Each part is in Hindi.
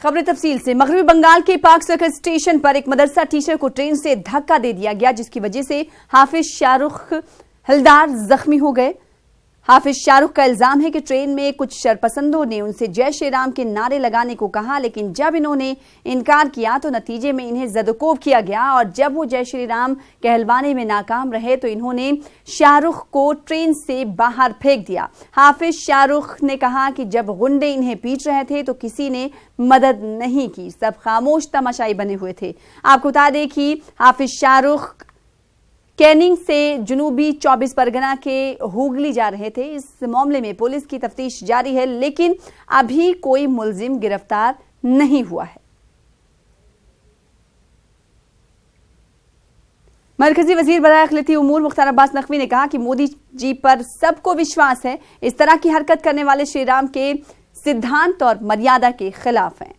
खबरें तफसील से। मगरबी बंगाल के पाक सर्कल स्टेशन पर एक मदरसा टीचर को ट्रेन से धक्का दे दिया गया, जिसकी वजह से हाफिज शाहरुख हलदार जख्मी हो गए। हाफिज शाहरुख का इल्जाम है कि ट्रेन में कुछ शरपसंदों ने उनसे जय श्री राम के नारे लगाने को कहा, लेकिन जब इन्होंने इनकार किया तो नतीजे में इन्हें जदोकोब किया गया और जब वो जय श्री राम कहलवाने में नाकाम रहे तो इन्होंने शाहरुख को ट्रेन से बाहर फेंक दिया। हाफिज शाहरुख ने कहा कि जब गुंडे इन्हें पीट रहे थे तो किसी ने मदद नहीं की, सब खामोश तमाशाई बने हुए थे। आपको बता दें कि हाफिज शाहरुख कैनिंग से जुनूबी 24 परगना के हुगली जा रहे थे। इस मामले में पुलिस की तफ्तीश जारी है, लेकिन अभी कोई मुलजिम गिरफ्तार नहीं हुआ है। मरकजी वजीर बराए अखिलती उमूर मुख्तार अब्बास नकवी ने कहा कि मोदी जी पर सबको विश्वास है, इस तरह की हरकत करने वाले श्री राम के सिद्धांत और मर्यादा के खिलाफ हैं।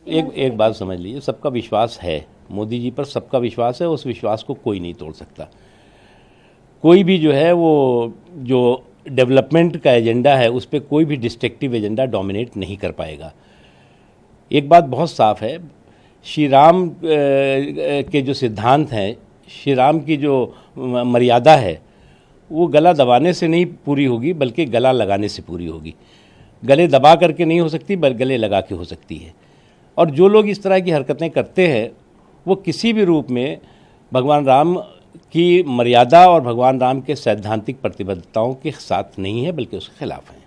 एक बात समझ लीजिए, सबका विश्वास है, मोदी जी पर सबका विश्वास है, उस विश्वास को कोई नहीं तोड़ सकता। कोई भी जो है वो जो डेवलपमेंट का एजेंडा है उस पर कोई भी डिस्ट्रक्टिव एजेंडा डोमिनेट नहीं कर पाएगा। एक बात बहुत साफ है, श्री राम के जो सिद्धांत हैं, श्री राम की जो मर्यादा है वो गला दबाने से नहीं पूरी होगी बल्कि गला लगाने से पूरी होगी। गले दबा करके नहीं हो सकती बल्कि गले लगा के हो सकती है। और जो लोग इस तरह की हरकतें करते हैं वो किसी भी रूप में भगवान राम की मर्यादा और भगवान राम के सैद्धांतिक प्रतिबद्धताओं के साथ नहीं है बल्कि उसके खिलाफ हैं।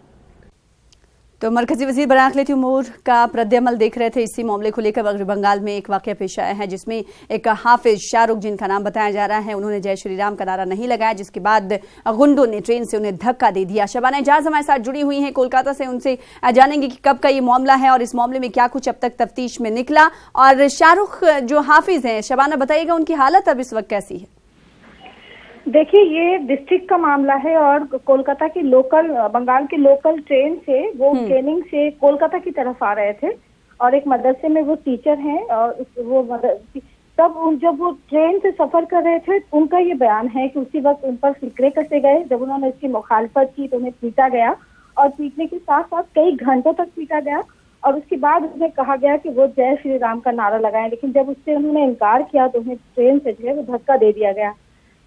तो मरकजी वजीर बराए अखिलती उमूर का रद्द-ए-अमल देख रहे थे। इसी मामले को लेकर मगरबी बंगाल में एक वाकया पेश आया है जिसमें एक हाफिज शाहरुख, जिनका नाम बताया जा रहा है, उन्होंने जय श्री राम का नारा नहीं लगाया, जिसके बाद गुंडों ने ट्रेन से उन्हें धक्का दे दिया। शबाना एजाज हमारे साथ जुड़ी हुई हैं कोलकाता से, उनसे जानेंगे कि कब का ये मामला है और इस मामले में क्या कुछ अब तक तफ्तीश में निकला। और शाहरुख जो हाफिज हैं, शबाना बताइएगा उनकी हालत अब इस वक्त कैसी है? देखिए, ये डिस्ट्रिक्ट का मामला है और कोलकाता की लोकल, बंगाल की लोकल ट्रेन से वो कैनिंग से कोलकाता की तरफ आ रहे थे और एक मदरसे में वो टीचर हैं और वो तब जब वो ट्रेन से सफर कर रहे थे उनका ये बयान है कि उसी वक्त उन पर फिक्रे कसे गए। जब उन्होंने इसकी मुखालफत की तो उन्हें पीटा गया और पीटने के साथ साथ कई घंटों तक पीटा गया और उसके बाद उन्हें कहा गया कि वो जय श्री राम का नारा लगाएं, लेकिन जब उससे उन्होंने इनकार किया तो उन्हें ट्रेन से जो है वो धक्का दे दिया गया।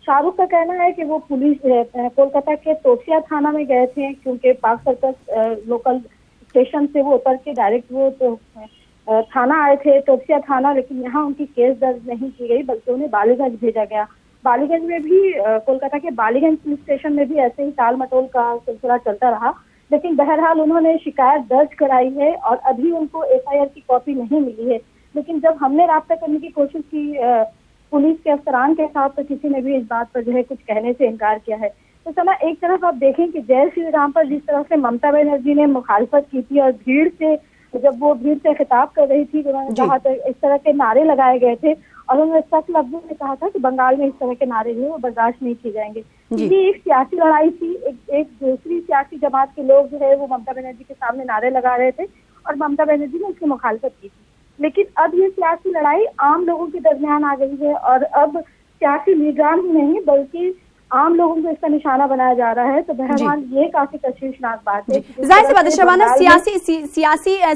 शाहरुख का कहना है कि वो पुलिस कोलकाता के तोसिया थाना में गए थे, क्योंकि पाक सर्कल लोकल स्टेशन से वो उतर के डायरेक्ट वो थाना आए थे, तोसिया थाना, लेकिन यहाँ उनकी केस दर्ज नहीं की गई बल्कि उन्हें बालीगंज भेजा गया। बालीगंज में भी कोलकाता के बालीगंज पुलिस स्टेशन में भी ऐसे ही टाल मटोल का सिलसिला चलता रहा, लेकिन बहरहाल उन्होंने शिकायत दर्ज कराई है और अभी उनको FIR की कॉपी नहीं मिली है। लेकिन जब हमने राब्ता करने की कोशिश की पुलिस के अफसरान के साथ तो किसी ने भी इस बात पर जो है कुछ कहने से इनकार किया है। तो सना, एक तरफ आप देखें कि जय श्री राम पर जिस तरह से ममता बनर्जी ने मुखालफत की थी और भीड़ से जब वो भीड़ से खिताब कर रही थी तो उन्होंने कहा था, इस तरह के नारे लगाए गए थे और उन्होंने सख्त लफ्जों में कहा था कि बंगाल में इस तरह के नारे जो है वो बर्दाश्त नहीं किए जाएंगे। ये एक सियासी लड़ाई थी, एक दूसरी सियासी जमात के लोग जो है वो ममता बनर्जी के सामने नारे लगा रहे थे और ममता बनर्जी ने उसकी मुखालफत की थी। लेकिन अब ये सियासी लड़ाई आम लोगों के दरमियान आ गई है और अब सियासी लीडरान ही नहीं बल्कि आम लोगों को इसका निशाना बनाया जा रहा है। तो बहरहाल ये काफी तशवीशनाक बात है। जाहिर सी बात है शबाना,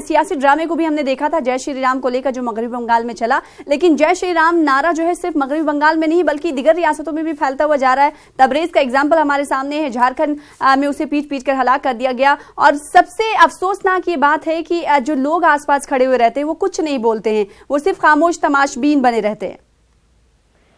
सियासी ड्रामे को भी हमने देखा था जय श्री राम को लेकर जो मगरबी बंगाल में चला, लेकिन जय श्री राम नारा जो है सिर्फ मगरबी बंगाल में नहीं बल्कि दिगर रियासतों में भी फैलता हुआ जा रहा है। तबरेज का एग्जाम्पल हमारे सामने है, झारखंड में उसे पीट कर हलाक कर दिया गया और सबसे अफसोसनाक ये बात है कि जो लोग आसपास खड़े हुए रहते हैं वो कुछ नहीं बोलते हैं, वो सिर्फ खामोश तमाशबीन बने रहते हैं।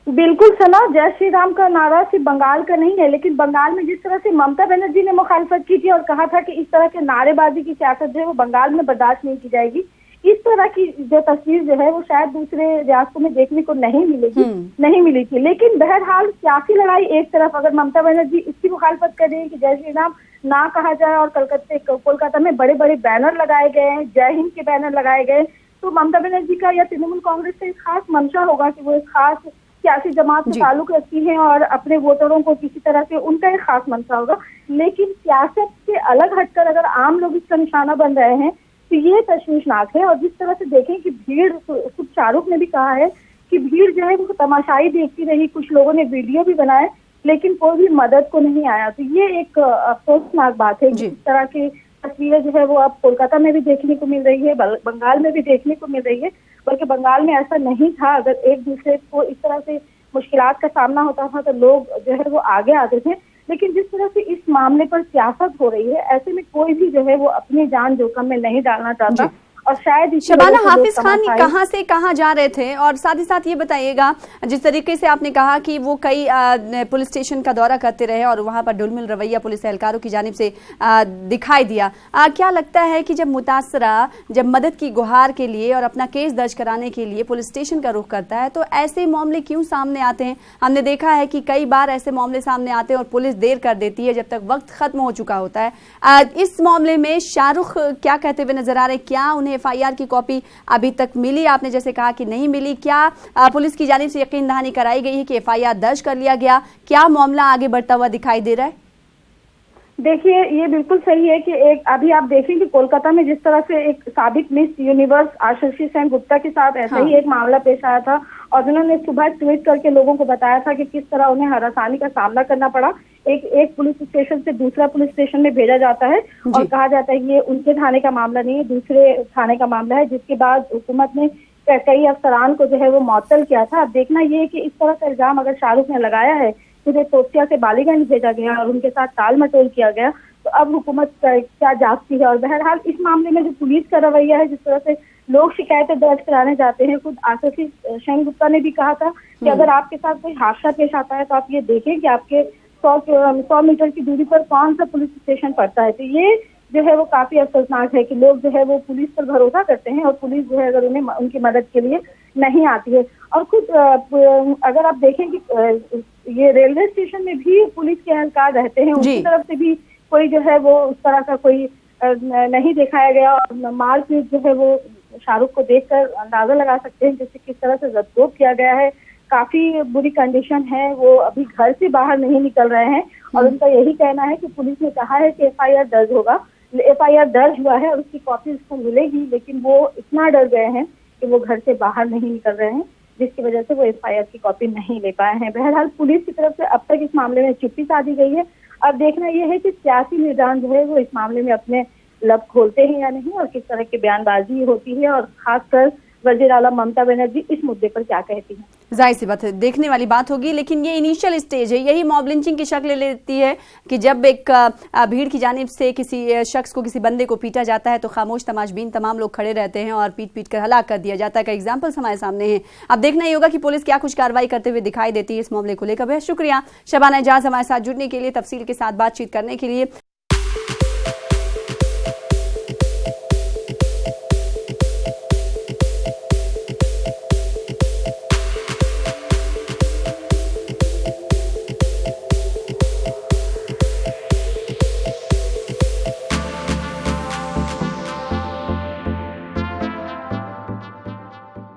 बिल्कुल सना, जय श्री राम का नारा सिर्फ बंगाल का नहीं है, लेकिन बंगाल में जिस तरह से ममता बनर्जी ने मुखालफत की थी और कहा था कि इस तरह के नारेबाजी की सियासत जो है वो बंगाल में बर्दाश्त नहीं की जाएगी, इस तरह की जो तस्वीर जो है वो शायद दूसरे रियासतों में देखने को नहीं मिली थी। लेकिन बहरहाल सियासी लड़ाई एक तरफ, अगर ममता बनर्जी इसकी मुखालफत कर रही है कि जय श्री राम ना कहा जाए और कोलकाता में बड़े बड़े बैनर लगाए गए हैं, जय हिंद के बैनर लगाए गए, तो ममता बनर्जी का या तृणमूल कांग्रेस का एक खास मंशा होगा कि वो एक खास सियासी जमात से ताल्लुक रखती हैं और अपने वोटरों को किसी तरह से उनका एक खास मंशा होगा। लेकिन सियासत से अलग हटकर अगर आम लोग इसका निशाना बन रहे हैं तो ये तशवीशनाक है। और जिस तरह से देखें कि भीड़, खुद शाहरुख ने भी कहा है कि भीड़ जो है वो तमाशाई देखती रही, कुछ लोगों ने वीडियो भी बनाए लेकिन कोई भी मदद को नहीं आया। तो ये एक अफसोसनाक बात है कि इस तरह के तस्वीरें जो है वो अब कोलकाता में भी देखने को मिल रही है, बंगाल में भी देखने को मिल रही है। बल्कि बंगाल में ऐसा नहीं था, अगर एक दूसरे को इस तरह से मुश्किलात का सामना होता था तो लोग जो है वो आगे आते थे। लेकिन जिस तरह से इस मामले पर सियासत हो रही है, ऐसे में कोई भी जो है वो अपनी जान जोखिम में नहीं डालना चाहता। और शायद शबाना, हाफिज खान कहां से कहां जा रहे थे? और साथ ही साथ ये बताइएगा, जिस तरीके से आपने कहा कि वो कई पुलिस स्टेशन का दौरा करते रहे और वहां पर ढुलमिल रवैया पुलिस एहलकारों की जानिब से दिखाई दिया, क्या लगता है कि जब मुतासरा जब मदद की गुहार के लिए और अपना केस दर्ज कराने के लिए पुलिस स्टेशन का रुख करता है तो ऐसे मामले क्यों सामने आते हैं? हमने देखा है कि कई बार ऐसे मामले सामने आते हैं और पुलिस देर कर देती है जब तक वक्त खत्म हो चुका होता है। इस मामले में शाहरुख क्या कहते हुए नजर आ रहे हैं? क्या उन्हें एफआईआर की कॉपी अभी तक मिली? आपने जैसे कहा कि नहीं मिली, क्या पुलिस की जानिब से यकीन दहानी कराई गई है कि एफआईआर दर्ज कर लिया गया? क्या मामला आगे बढ़ता हुआ दिखाई दे रहा है? देखिए, ये बिल्कुल सही है कि एक अभी आप देखें कि कोलकाता में जिस तरह से एक साबिक मिस यूनिवर्स आशीष सेन गुप्ता के साथ ऐसा ही एक मामला पेश आया था और उन्होंने सुबह ट्वीट करके लोगों को बताया था कि किस तरह उन्हें हरासानी का सामना करना पड़ा। एक पुलिस स्टेशन से दूसरा पुलिस स्टेशन में भेजा जाता है और कहा जाता है कि ये उनके थाने का मामला नहीं है, दूसरे थाने का मामला है, जिसके बाद हुकूमत ने कई अफसरान को जो है वो मुअत्तल किया था। अब देखना ये है कि इस तरह का इल्जाम अगर शाहरुख ने लगाया है, उन्हें तोसिया से बालीगंज भेजा गया और उनके साथ टाल मटोल किया गया, तो अब हुकूमत क्या जागती है। और बहरहाल इस मामले में जो पुलिस का रवैया है, जिस तरह से लोग शिकायतें दर्ज कराने जाते हैं, खुद आशीष सेन गुप्ता ने भी कहा था कि अगर आपके साथ कोई हादसा पेश आता है तो आप ये देखें कि आपके 100 मीटर की दूरी पर कौन सा पुलिस स्टेशन पड़ता है। तो ये जो है वो काफी अफसोसनाक है कि लोग जो है वो पुलिस पर भरोसा करते हैं और पुलिस जो है अगर उन्हें उनकी मदद के लिए नहीं आती है। और खुद अगर आप देखें कि ये रेलवे स्टेशन में भी पुलिस के एहलकार रहते हैं, उनकी तरफ से भी कोई जो है वो उस तरह का कोई नहीं दिखाया गया। और मारपीट जो है वो शाहरुख को देखकर अंदाजा लगा सकते हैं जैसे किस तरह से जब्त किया गया है। काफी बुरी कंडीशन है, वो अभी घर से बाहर नहीं निकल रहे हैं और उनका यही कहना है कि पुलिस ने कहा है कि एफआईआर दर्ज होगा, एफआईआर दर्ज हुआ है और उसकी कॉपी उसको मिलेगी, लेकिन वो इतना डर गए हैं कि वो घर से बाहर नहीं निकल रहे हैं, जिसकी वजह से वो एफआईआर की कॉपी नहीं ले पाए हैं। बहरहाल पुलिस की तरफ से अब तक इस मामले में चुप्पी साधी गई है। अब देखना यह है कि सियासी मैदान जो है वो इस मामले में अपने लब खोलते हैं या नहीं और किस तरह की बयानबाजी होती है और खासकर वजीर आला ममता बनर्जी इस मुद्दे पर क्या कहती हैं। जाहिर सी बात है, देखने वाली बात होगी, लेकिन ये इनिशियल स्टेज है, यही मॉब लिंचिंग की शक्ल ले लेती है कि जब एक भीड़ की जानिब से किसी शख्स को, किसी बंदे को पीटा जाता है तो खामोश तमाशबीन तमाम लोग खड़े रहते हैं और पीट पीट कर हलाक कर दिया जाता है। का एग्जाम्पल्स हमारे सामने हैं। अब देखना ही होगा कि पुलिस क्या कुछ कार्रवाई करते हुए दिखाई देती है इस मामले को लेकर। शुक्रिया शबाना एजाज हमारे साथ जुड़ने के लिए, तफसील के साथ बातचीत करने के लिए।